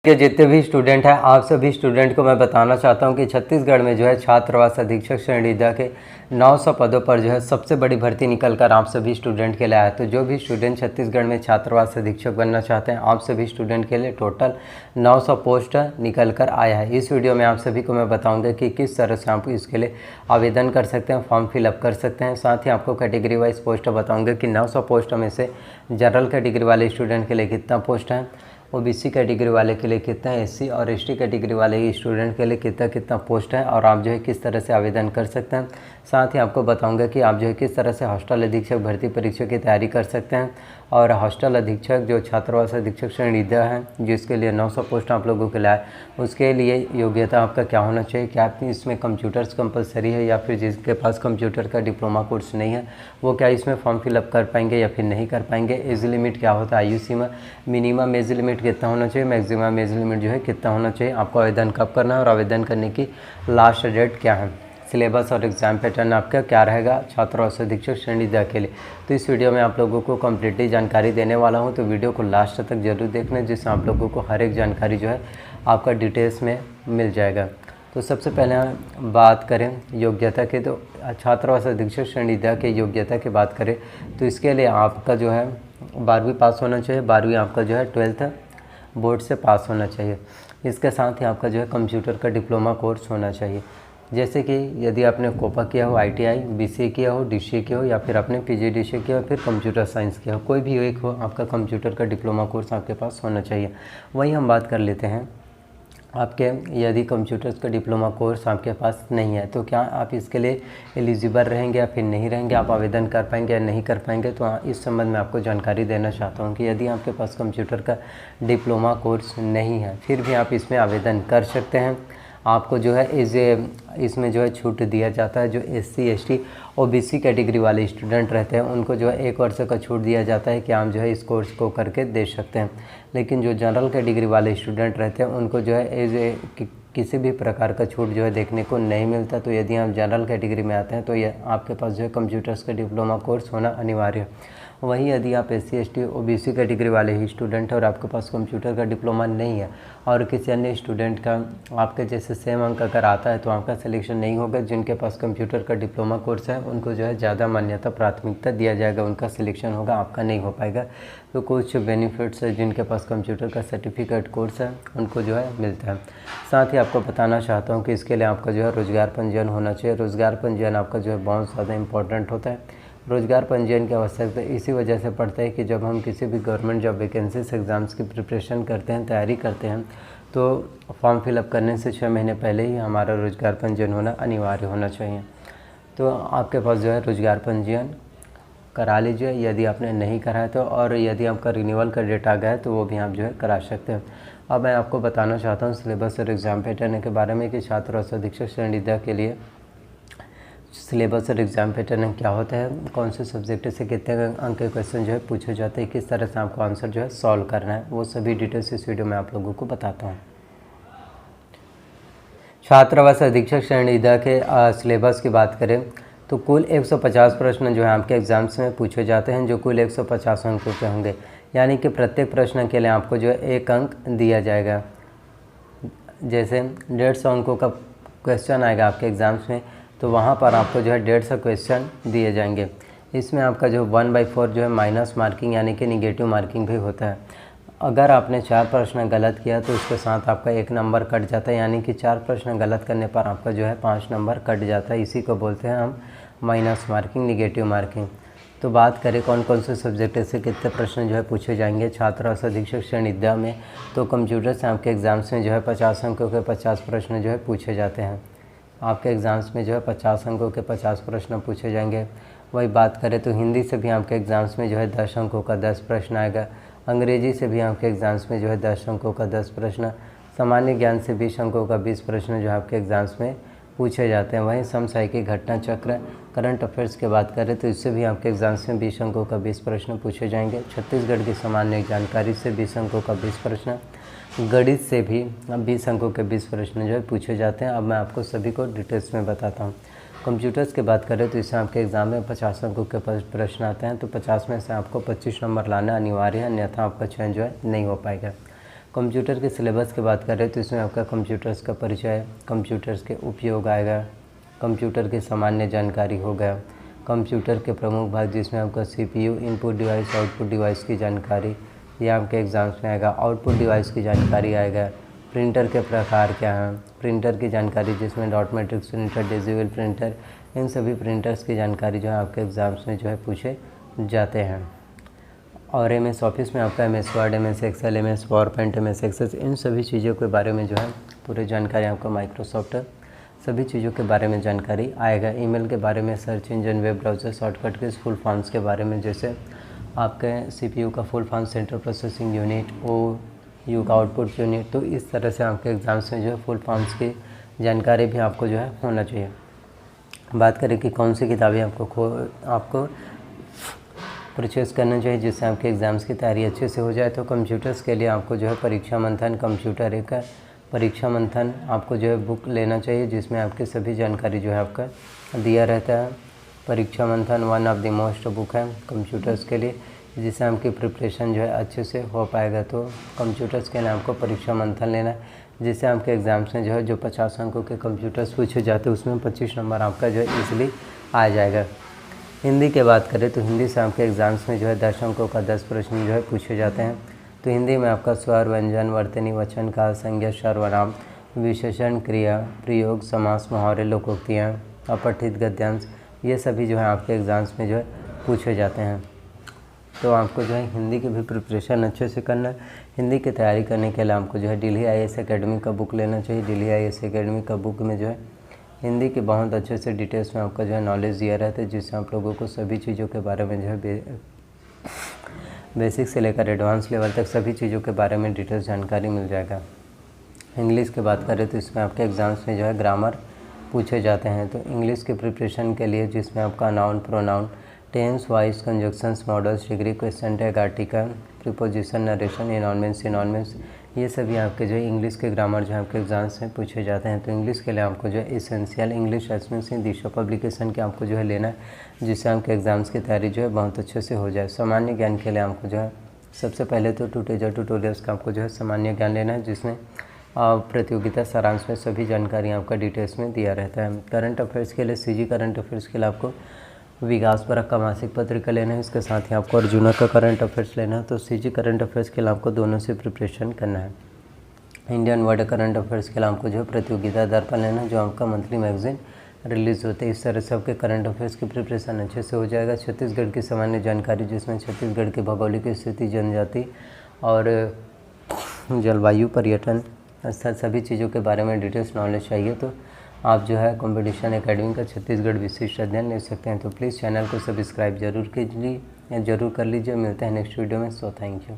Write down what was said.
के जितने भी स्टूडेंट हैं, आप सभी स्टूडेंट को मैं बताना चाहता हूं कि छत्तीसगढ़ में जो है छात्रावास अधीक्षक श्रेणी द के 900 पदों पर जो है सबसे बड़ी भर्ती निकल कर आप सभी स्टूडेंट के लिए आया। तो जो भी स्टूडेंट छत्तीसगढ़ में छात्रावास अधीक्षक बनना चाहते हैं, आप सभी स्टूडेंट के लिए टोटल 900 पोस्ट निकल कर आया है। इस वीडियो में आप सभी को मैं बताऊँगा कि किस तरह से आप इसके लिए आवेदन कर सकते हैं, फॉर्म फिलअप कर सकते हैं। साथ ही आपको कैटेगरी वाइज पोस्ट बताऊँगा कि 900 पोस्ट में से जनरल कैटेगरी वाले स्टूडेंट के लिए कितना पोस्ट है, ओबीसी कैटेगरी वाले के लिए कितना है, एससी और एसटी कैटेगरी वाले स्टूडेंट के लिए कितना कितना पोस्ट है और आप जो है किस तरह से आवेदन कर सकते हैं। साथ ही आपको बताऊंगा कि आप जो है किस तरह से हॉस्टल अधीक्षक भर्ती परीक्षा की तैयारी कर सकते हैं और हॉस्टल अधीक्षक जो छात्रावास अधीक्षक श्रेणी द है जिसके लिए 900 पोस्ट आप लोगों के लिए आए, उसके लिए योग्यता आपका क्या होना चाहिए, क्या इसमें कंप्यूटर्स कंपलसरी है या फिर जिसके पास कंप्यूटर का डिप्लोमा कोर्स नहीं है वो क्या इसमें फॉर्म फिलअप कर पाएंगे या फिर नहीं कर पाएंगे। एज लिमिट क्या होता है, आयु सीमा, मिनिमम एज लिमिट कितना होना चाहिए, मैक्सिमम एज लिमिट जो है कितना होना चाहिए, आपको आवेदन कब करना है और आवेदन करने की लास्ट डेट क्या है, सिलेबस और एग्ज़ाम पैटर्न आपका क्या रहेगा छात्रावास अधीक्षक श्रेणी द के लिए। तो इस वीडियो में आप लोगों को कम्प्लीटली जानकारी देने वाला हूं, तो वीडियो को लास्ट तक जरूर देखना जिससे आप लोगों को हर एक जानकारी जो है आपका डिटेल्स में मिल जाएगा। तो सबसे पहले हम बात करें योग्यता के, तो छात्रावास अधीक्षक श्रेणी द के योग्यता की बात करें तो इसके लिए आपका जो है 12वीं पास होना चाहिए, 12वीं आपका जो है 12th बोर्ड से पास होना चाहिए। इसके साथ ही आपका जो है कंप्यूटर का डिप्लोमा कोर्स होना चाहिए, जैसे कि यदि आपने कोपा किया हो, ITI, BCA किया हो, DCA किया हो या फिर आपने PGDCA किया हो, फिर कंप्यूटर साइंस किया हो, कोई भी एक हो, आपका कंप्यूटर का डिप्लोमा कोर्स आपके पास होना चाहिए। वहीं हम बात कर लेते हैं आपके यदि कंप्यूटर्स का डिप्लोमा कोर्स आपके पास नहीं है तो क्या आप इसके लिए एलिजिबल रहेंगे या फिर नहीं रहेंगे, आप आवेदन कर पाएंगे या नहीं कर पाएंगे। तो इस संबंध में आपको जानकारी देना चाहता हूं कि यदि आपके पास कंप्यूटर का डिप्लोमा कोर्स नहीं है फिर भी आप इसमें आवेदन कर सकते हैं। आपको जो है इसमें जो है छूट दिया जाता है। जो SC ST OBC कैटेगरी वाले स्टूडेंट रहते हैं उनको जो है 1 वर्ष का छूट दिया जाता है कि आप जो है इस कोर्स को करके दे सकते हैं। लेकिन जो जनरल कैटेगरी वाले स्टूडेंट रहते हैं उनको जो है किसी भी प्रकार का छूट जो है देखने को नहीं मिलता। तो यदि आप जनरल कैटेगरी में आते हैं तो ये आपके पास जो है कंप्यूटर्स का डिप्लोमा कोर्स होना अनिवार्य है। वहीं यदि आप SC ST OBC कैटेगरी वाले ही स्टूडेंट हैं और आपके पास कंप्यूटर का डिप्लोमा नहीं है और किसी अन्य स्टूडेंट का आपके जैसे सेम अंक अगर आता है तो आपका सिलेक्शन नहीं होगा। जिनके पास कंप्यूटर का डिप्लोमा कोर्स है उनको जो है ज़्यादा मान्यता प्राथमिकता दिया जाएगा, उनका सिलेक्शन होगा, आपका नहीं हो पाएगा। तो कुछ बेनिफिट्स है जिनके पास कंप्यूटर का सर्टिफिकेट कोर्स है उनको जो है मिलता है। साथ ही आपको बताना चाहता हूँ कि इसके लिए आपका जो है रोज़गार पंजीयन होना चाहिए। रोज़गार पंजीयन आपका जो है बहुत ज़्यादा इंपॉर्टेंट होता है। रोज़गार पंजीयन की आवश्यकता इसी वजह से पड़ता है कि जब हम किसी भी गवर्नमेंट जॉब वैकेंसीज एग्ज़ाम्स की प्रिपरेशन करते हैं, तैयारी करते हैं, तो फॉर्म फिलअप करने से 6 महीने पहले ही हमारा रोज़गार पंजीयन होना अनिवार्य होना चाहिए। तो आपके पास जो है रोज़गार पंजीयन करा लीजिए यदि आपने नहीं कराया तो, और यदि आपका रिन्यूअल का डेट आ गया है तो वो भी आप जो है करा सकते हैं। अब मैं आपको बताना चाहता हूँ सिलेबस और एग्ज़ाम पैटर्न के बारे में कि छात्रावास अधीक्षक श्रेणी द के लिए सिलेबस और एग्ज़ाम पैटर्न क्या होता है, कौन से सब्जेक्ट से कितने अंक के क्वेश्चन जो है पूछे जाते हैं, किस तरह से आपको आंसर जो है सॉल्व करना है, वो सभी डिटेल्स इस वीडियो में आप लोगों को बताता हूँ। छात्रावास अधीक्षक श्रेणी द के सिलेबस की बात करें तो कुल 150 प्रश्न जो है आपके एग्ज़ाम्स में पूछे जाते हैं, जो कुल 150 अंकों के होंगे। यानी कि प्रत्येक प्रश्न के लिए आपको जो है 1 अंक दिया जाएगा। जैसे 150 अंकों का क्वेश्चन आएगा आपके एग्ज़ाम्स में तो वहाँ पर आपको जो है 150 क्वेश्चन दिए जाएंगे। इसमें आपका जो 1/4 जो है माइनस मार्किंग यानी कि निगेटिव मार्किंग भी होता है। अगर आपने 4 प्रश्न गलत किया तो उसके साथ आपका 1 नंबर कट जाता है, यानी कि 4 प्रश्न गलत करने पर आपका जो है 5 नंबर कट जाता है। इसी को बोलते हैं हम माइनस मार्किंग, निगेटिव मार्किंग। तो बात करें कौन कौन से सब्जेक्ट से कितने प्रश्न जो है पूछे जाएंगे छात्रावास अधीक्षक श्रेणी द में, तो कंप्यूटर से आपके एग्ज़ाम्स में जो है 50 अंकों के 50 प्रश्न जो है पूछे जाते हैं। आपके एग्ज़ाम्स में जो है 50 अंकों के 50 प्रश्न पूछे जाएंगे। वही बात करें तो हिंदी से भी आपके एग्ज़ाम्स में जो है 10 अंकों का 10 प्रश्न आएगा। अंग्रेजी से भी आपके एग्ज़ाम्स में जो है 10 अंकों का 10 प्रश्न। सामान्य ज्ञान से 20 अंकों का 20 प्रश्न जो है आपके एग्ज़ाम्स में पूछे जाते हैं। वहीं समसामयिक घटना चक्र, करंट अफेयर्स की बात करें तो इससे भी आपके एग्ज़ाम्स में 20 अंकों का 20 प्रश्न पूछे जाएंगे। छत्तीसगढ़ की सामान्य जानकारी से 20 अंकों का 20 प्रश्न। गणित से भी 20 अंकों के 20 प्रश्न जो है पूछे जाते हैं। अब मैं आपको सभी को डिटेल्स में बताता हूँ। कंप्यूटर्स की बात करें तो इससे आपके एग्ज़ाम में 50 अंकों के प्रश्न आते हैं, तो 50 में से आपको 25 नंबर लाना अनिवार्य है, अन्यथा आपका चयन जो है नहीं हो पाएगा। कंप्यूटर के सिलेबस की बात करें तो इसमें आपका कंप्यूटर्स का परिचय, कंप्यूटर्स के उपयोग आएगा, कंप्यूटर की सामान्य जानकारी हो गया, कंप्यूटर के प्रमुख भाग जिसमें आपका CPU, input device, output device की जानकारी, ये आपके एग्जाम्स में आएगा। आउटपुट डिवाइस की जानकारी आएगा। प्रिंटर के प्रकार क्या हैं, प्रिंटर की जानकारी जिसमें dot matrix printer, digital printer, इन सभी प्रिंटर्स की जानकारी जो है आपके एग्ज़ाम्स में जो है पूछे जाते हैं। और MS ऑफिस में आपका MS Word, MS Excel, MS PowerPoint, MS Access, इन सभी चीज़ों के बारे में जो है पूरी जानकारी आपका माइक्रोसॉफ्ट सभी चीज़ों के बारे में जानकारी आएगा। ईमेल के बारे में, search engine, web browser, shortcut के फुल फॉर्म्स के बारे में, जैसे आपके CPU का full form central processing unit, OU का आउटपुट यूनिट, तो इस तरह से आपके एग्ज़ाम्स में जो है फुल फॉर्म्स की जानकारी भी आपको जो है होना चाहिए। बात करें कि कौन सी किताबें आपको परचेज़ करना चाहिए जिससे आपके एग्ज़ाम्स की तैयारी अच्छे से हो जाए, तो कंप्यूटर्स के लिए आपको जो है परीक्षा मंथन, कंप्यूटर एक परीक्षा मंथन आपको जो है बुक लेना चाहिए, जिसमें आपकी सभी जानकारी जो है आपका दिया रहता है। परीक्षा मंथन one of the most book है कंप्यूटर्स के लिए, जिससे आपकी प्रिपरेशन जो है अच्छे से हो पाएगा। तो कंप्यूटर्स के लिए आपको परीक्षा मंथन लेना है, जिससे आपके एग्ज़ाम्स में जो है जो 50 अंकों के कंप्यूटर्स पूछे जाते हैं उसमें 25 नंबर आपका जो है ईजिली आ जाएगा। हिंदी की बात करें तो हिंदी से आपके एग्ज़ाम्स में जो है 10 अंकों का 10 प्रश्न जो है पूछे जाते हैं। तो हिंदी में आपका स्वर, व्यंजन, वर्तनी, वचन, काल, संज्ञा, सर्वनाम, विशेषण, क्रिया, प्रयोग, समास, मुहावरे, लोकोक्तियाँ, अपठित गद्यांश, ये सभी जो है आपके एग्ज़ाम्स में जो है पूछे जाते हैं। तो आपको जो है हिंदी की भी प्रिपरेशन अच्छे से करना है। हिंदी की तैयारी करने के लिए आपको जो है दिल्ली IAS एकेडमी का बुक लेना चाहिए। दिल्ली IAS एकेडमी का बुक में जो है हिंदी की बहुत अच्छे से डिटेल्स में आपका जो है नॉलेज दिया रहता है, जिससे आप लोगों को सभी चीज़ों के बारे में जो है बेसिक से लेकर एडवांस लेवल तक सभी चीज़ों के बारे में डिटेल्स जानकारी मिल जाएगा। इंग्लिश की बात करें तो इसमें आपके एग्ज़ाम्स में जो है ग्रामर पूछे जाते हैं। तो इंग्लिश के प्रिपरेशन के लिए जिसमें आपका noun, pronoun, tense, voice, conjunctions, models, degree, question tag, article, preposition, narration, antonyms, synonyms, ये सभी आपके जो है इंग्लिश के ग्रामर जो है आपके एग्जाम्स में पूछे जाते हैं। तो इंग्लिश के लिए आपको जो है एसेंशियल इंग्लिश एसेंस दिशा पब्लिकेशन के आपको जो है लेना है, जिससे आपके एग्ज़ाम्स की तैयारी जो है बहुत अच्छे से हो जाए। सामान्य ज्ञान के लिए आपको जो है सबसे पहले तो ट्यूटोरियल्स का आपको जो है सामान्य ज्ञान लेना है, जिसमें प्रतियोगिता सारांश में सभी जानकारी आपका डिटेल्स में दिया रहता है। करंट अफेयर्स के लिए CG करंट अफेयर्स के लिए आपको विकास परक का मासिक पत्रिका लेना है, इसके साथ ही आपको अर्जुना का करंट अफेयर्स लेना है। तो CG करंट अफेयर्स के लिए आपको दोनों से प्रिपरेशन करना है। इंडियन वर्ल्ड करंट अफेयर्स के लिए आपको जो है प्रतियोगिता दर्पण लेना है, जो आपका मंथली मैगजीन रिलीज़ होते हैं। इस तरह से आपके करंट अफेयर्स की प्रिपरेशन अच्छे से हो जाएगा। छत्तीसगढ़ की सामान्य जानकारी, जिसमें छत्तीसगढ़ की भौगोलिक स्थिति, जनजाति और जलवायु, पर्यटन स्थल, सभी चीज़ों के बारे में डिटेल्स नॉलेज चाहिए तो आप जो है कंपटीशन एकेडमी का छत्तीसगढ़ विशिष्ट अध्ययन ले सकते हैं। तो प्लीज़ चैनल को सब्सक्राइब जरूर कर लीजिए। मिलते हैं नेक्स्ट वीडियो में। So thank you.